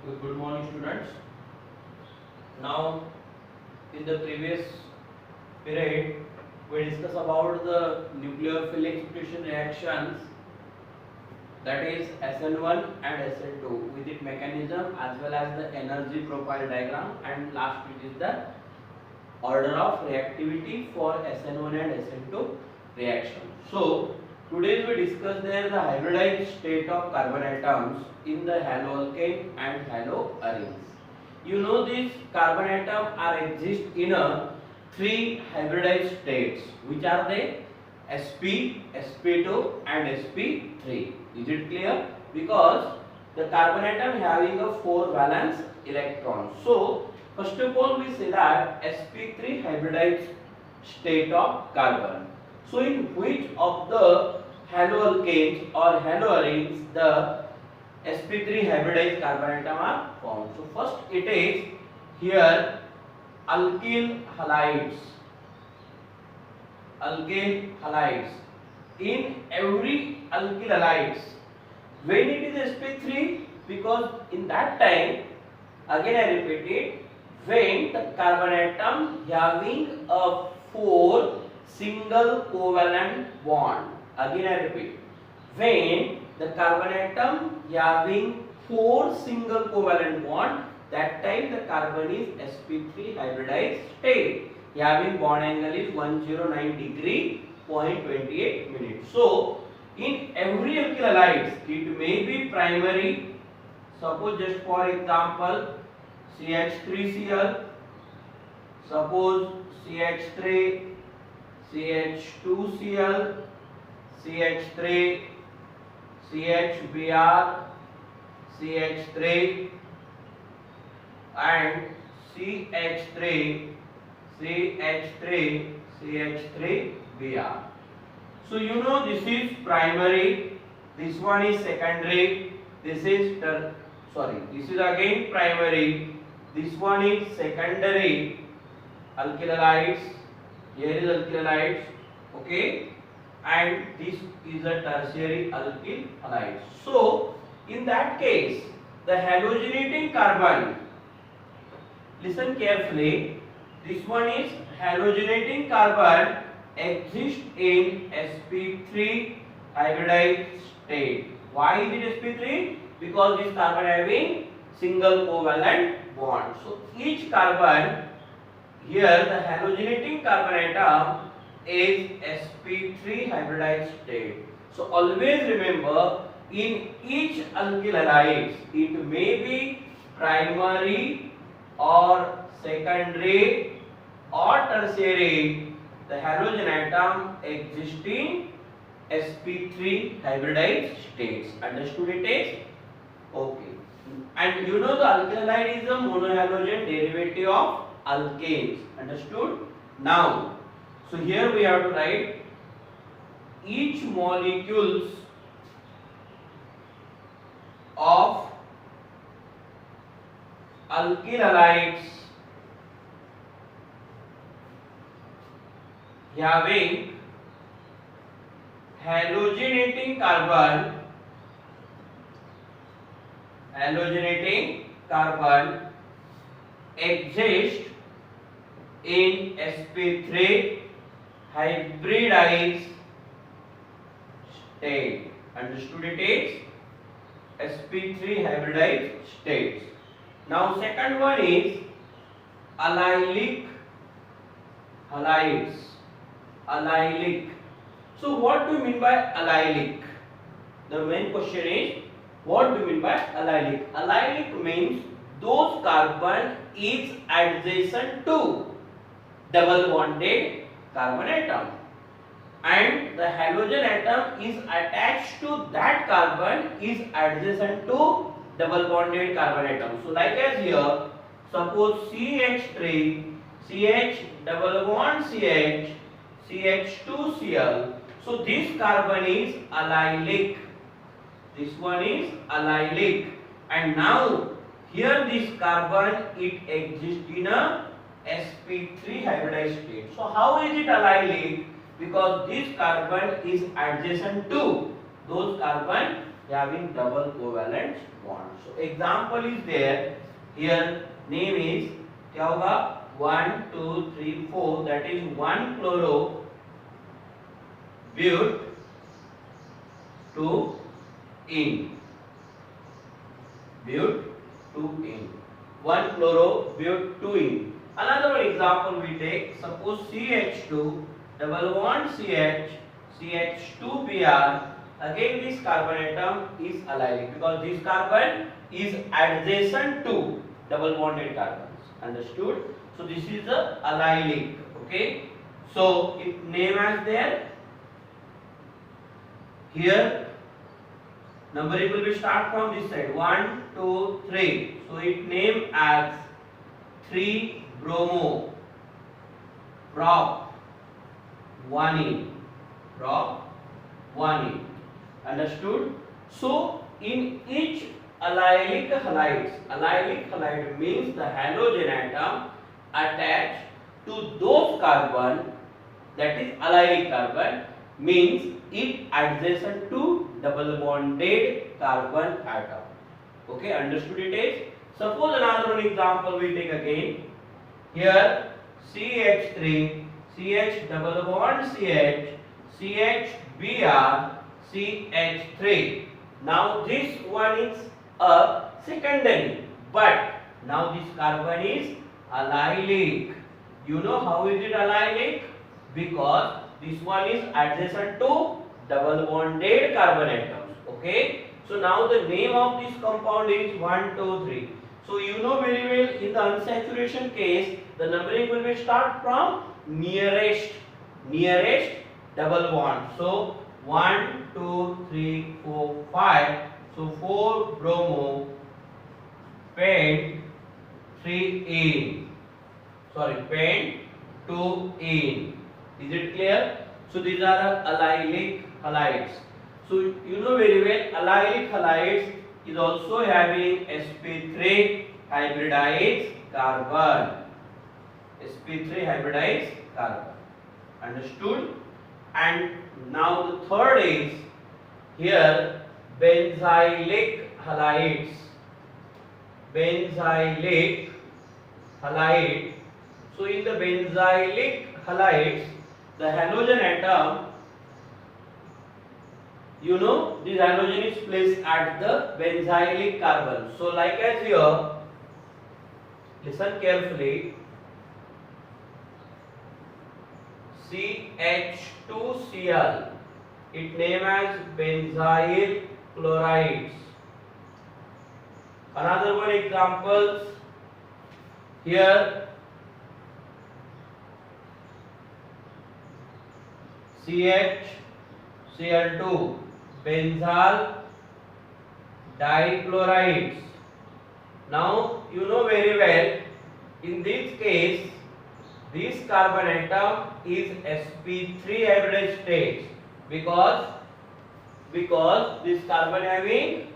Good morning, students. Now, in the previous period, we discussed about the nucleophilic substitution reactions, that is SN1 and SN2 with its mechanism as well as the energy profile diagram, and last it is the order of reactivity for SN1 and SN2 reaction. So, today we discuss there the hybridized state of carbon atoms in the haloalkane and haloarenes. You know these carbon atoms are exist in a three hybridized states, which are they? sp, sp2 and sp3. Is it clear? Because the carbon atom having a 4 valence electrons. So first of all we say that sp3 hybridized state of carbon. So in which of the haloalkanes or haloarenes the sp3 hybridized carbon atom are found? So first it is here alkyl halides. Alkyl halides. In every alkyl halides, when it is sp3, because in that time, again I repeat it, when the carbon atom having a 4 single covalent bond, again I repeat, when the carbon atom having 4 single covalent bond, that time the carbon is sp3 hybridized state, having bond angle is 109 degree 0.28 minutes. So in every alkyl halides it may be primary, suppose just for example CH3Cl, suppose CH3, CH2Cl, CH3, CHBr, CH3 and CH3, CH3, CH3Br. So you know this is primary, this one is secondary, this is this is again primary, this one is secondary alkyl halides, here is alkyl halides, okay, and this is a tertiary alkyl halide. So in that case the halogenating carbon, listen carefully, this one is halogenating carbon exists in sp3 hybridized state. Why is it sp3? Because this carbon having single covalent bond. So each carbon, here the halogenating carbon atom is sp3 hybridized state. So always remember, in each alkyl halides it may be primary or secondary or tertiary, the halogen atom existing sp3 hybridized states. Understood it is? Okay. And you know the alkyl halide is a monohalogen derivative of alkanes. Understood? Now, so here we have to write each molecules of alkyl halides having halogenating carbon exist in sp3 hybridized state. Understood it is? sp3 hybridized states. Now second one is allylic halides. Allylic. So what do you mean by allylic? The main question is, what do you mean by allylic? Allylic means those carbon is adjacent to double bonded carbon atom, and the halogen atom is attached to that carbon is adjacent to double bonded carbon atom. So like as here, suppose CH3, CH double bond CH, CH2Cl. So this carbon is allylic. This one is allylic. And now here this carbon it exists in a sp3 hybridized state. So how is it allylic? Because this carbon is adjacent to those carbon having double covalent bond. So example is there. Here name is क्या होगा 1 2 3 4 that is 1 chloro but 2 in but 2 in 1 chloro but 2 in. Another one example we take, suppose CH2 double bond CH CH2Br. Again this carbon atom is allylic because this carbon is adjacent to double bonded carbons. Understood? So this is the allylic. Okay, so it name as there. Here numbering will be start from this side 1 2 3. So it name as 3 bromo prop 1 in prop 1 in. Understood? So in each allylic halide means the halogen atom attached to those carbon, that is allylic carbon, means it adjacent to double bonded carbon atom. Okay, understood it is? Suppose another one example we take again. Here CH3 CH double bond CH CHBr CH3. Now this one is a secondary, but now this carbon is allylic. You know how is it allylic? Because this one is adjacent to double bonded carbon atoms. Okay, so now the name of this compound is 1 2 3. So you know very well in the unsaturation case the numbering will be start from nearest double bond. So 1 2 3 4 5. So 4 bromo pent 3 in. Sorry, pent 2 in. Is it clear? So these are allylic halides. So you know very well allylic halides is also having sp3 hybridized carbon. sp3 hybridized carbon. Understood? And now the third is here benzylic halides. Benzylic halide. So in the benzylic halides, the halogen atom, you know, this halogen is placed at the benzylic carbon. So like as here, listen carefully. CH2Cl, it name as benzyl chlorides. Another one examples here CHCl2 benzyl dichlorides. Now you know very well in this case this carbon atom is sp3 hybridized state because this carbon having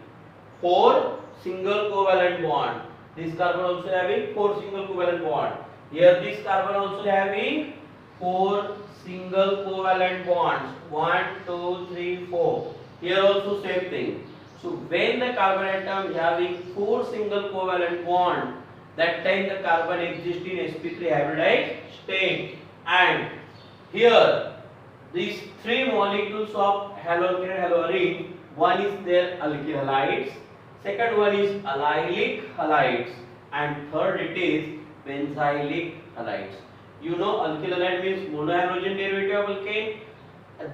4 single covalent bond. This carbon also having 4 single covalent bond. Here this carbon also having 4 single covalent bonds. 1 2 3 4. Here also same thing. So when the carbon atom having 4 single covalent bond, that time the carbon exists in sp3 hybridized state. And here these 3 molecules of halocane and halorine, one is their alkyl halides, second one is allylic halides, and third it is benzylic halides. You know alkyl halide means monohalogen derivative of alkane.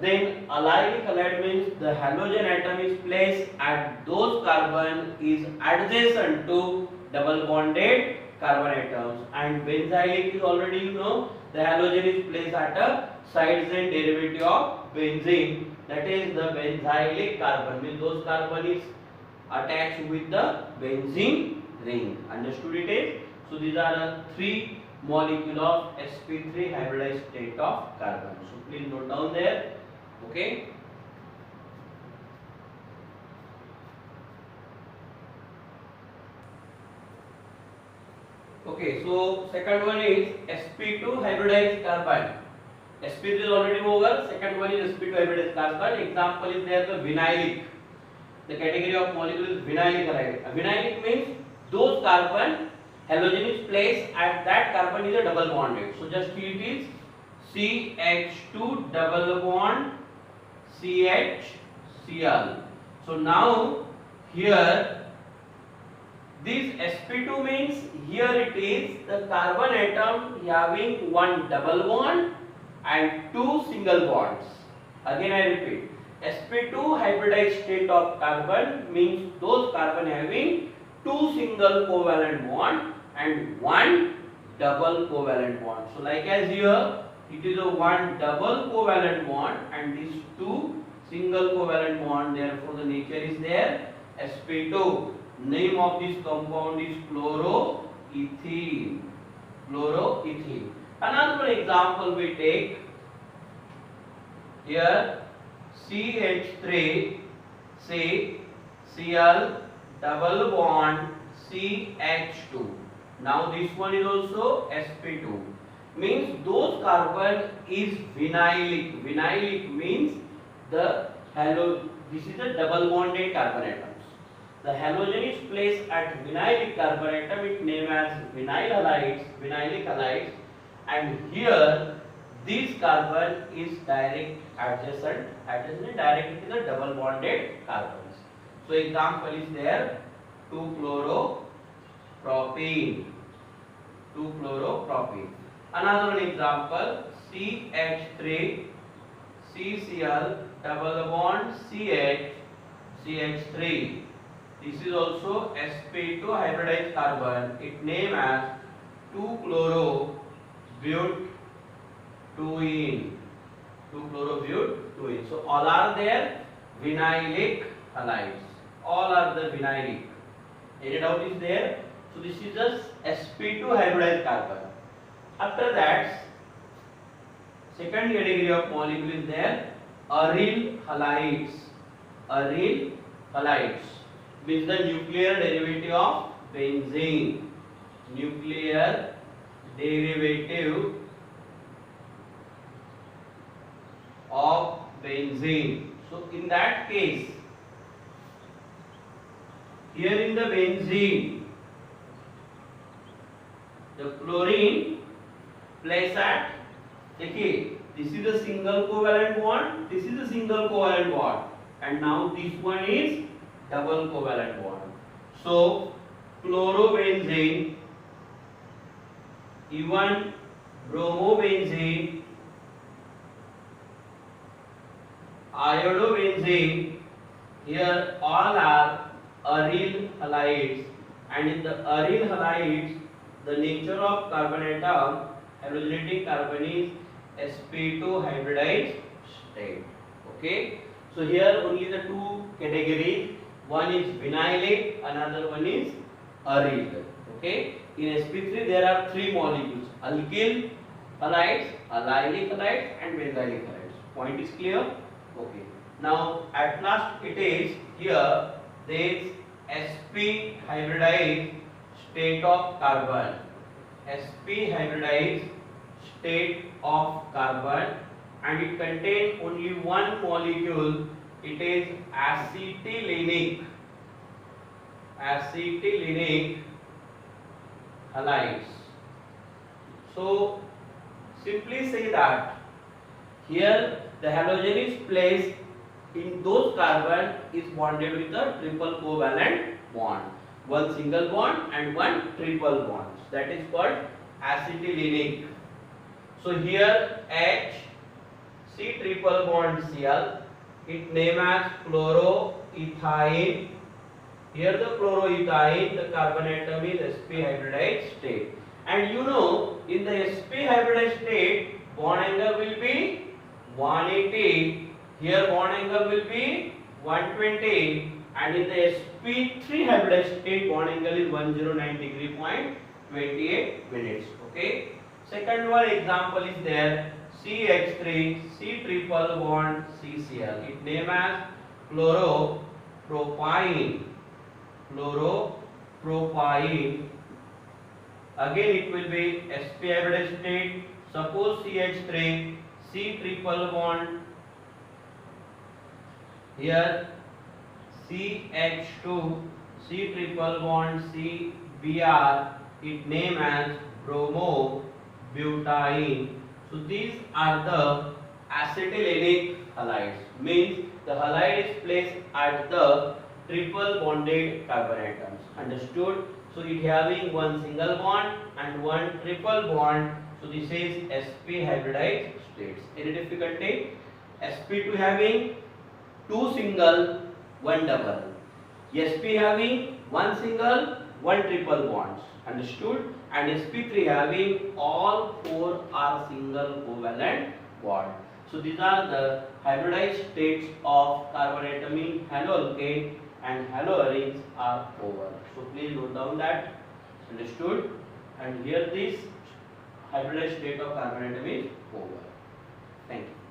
Then allylic halide means the halogen atom is placed at those carbon is adjacent to double bonded carbon atoms, and benzylic is already you know the halogen is placed at a side chain derivative of benzene, that is the benzylic carbon means those carbon is attached with the benzene ring. Understood it is? So these are the 3 molecule of sp3 hybridized state of carbon. So please note down there. Okay. Okay, so second one is sp2 hybridized carbon. sp3 is already over. Second one is sp2 hybridized carbon. Example is there the vinylic. The category of molecule is vinylic halide. Vinylic means those carbon halogen is placed at that carbon is a double bonded. So just it is CH2 double bond CHCl. So now here this sp2 means here it is the carbon atom having one double bond and two single bonds. Again I repeat, sp2 hybridized state of carbon means those carbon having two single covalent bond and one double covalent bond. So like as here it is a one double covalent bond and these two single covalent bond, therefore the nature is there sp2. Name of this compound is chloroethene. Chloroethene. Another example we take here CH3 Cl double bond CH2. Now this one is also sp2. Means those carbon is vinylic. Vinylic means the this is a double bonded carbon atoms. The halogen is placed at vinylic carbon atom. It named as vinyl halides, vinylic halides, and here this carbon is direct adjacent direct it is a double bonded carbons. So example is there 2-chloropropene. 2-chloropropene. Another one example CH3 CCl double bond CH CH3. This is also sp2 hybridized carbon. It named as 2-chlorobutadiene. 2-chlorobutadiene. So all are there vinylic halides. All are the vinylic. Any doubt is there? So this is just sp2 hybridized carbon. After that, second category of molecule is there aryl halides. Aryl halides means the nuclear derivative of benzene. Nuclear derivative of benzene. So in that case, here in the benzene, the chlorine placed at, देखिए, this is a single covalent bond, this is a single covalent bond, and now this one is double covalent bond. So chlorobenzene, even bromobenzene, iodobenzene, here all are aryl halides, and in the aryl halides the nature of carbon atom halogenating carbon is sp2 hybridized state. Okay, so here only the two categories, one is vinylic, another one is aryl. Okay, in sp3 there are three molecules: alkyl halides, allylic halides, and benzylic halides. Point is clear? Okay, now at last it is here there is sp hybridized state of carbon. sp hybridized state of carbon, and it contains only one molecule. It is acetylenic. Acetylenic halides. So simply say that here the halogen is placed in those carbon is bonded with a triple covalent bond. One single bond and one triple bond. That is called acetylenic. So here H C triple bond Cl, it named as chloroethane. Here the chloroethane, the carbon atom is sp hybridized state. And you know, in the sp hybridized state, bond angle will be 180. Here bond angle will be 120. And in the sp3 hybridized state, bond angle is 109 degree point 28 minutes. Okay. Second one example is there CH3 C triple bond CCl. It named as chloropropyne. Chloropropyne. Again it will be sp hybridized state. Suppose CH3 C triple bond, here CH2, C triple bond C Br, it name as bromobutadiene. So these are the acetylenic halides, means the halide is placed at the triple bonded carbon atoms. Understood? So it having one single bond and one triple bond. So this is sp hybridized states. Any difficulty? sp2 having two single, one double. sp having one single, one triple bonds. Understood? And sp3 having all four are single covalent bond. So these are the hybridized states of carbon-atomine haloalkane, and haloarenes are over. So please note down that. Understood? And here this hybridized state of carbon atom is over. Thank you.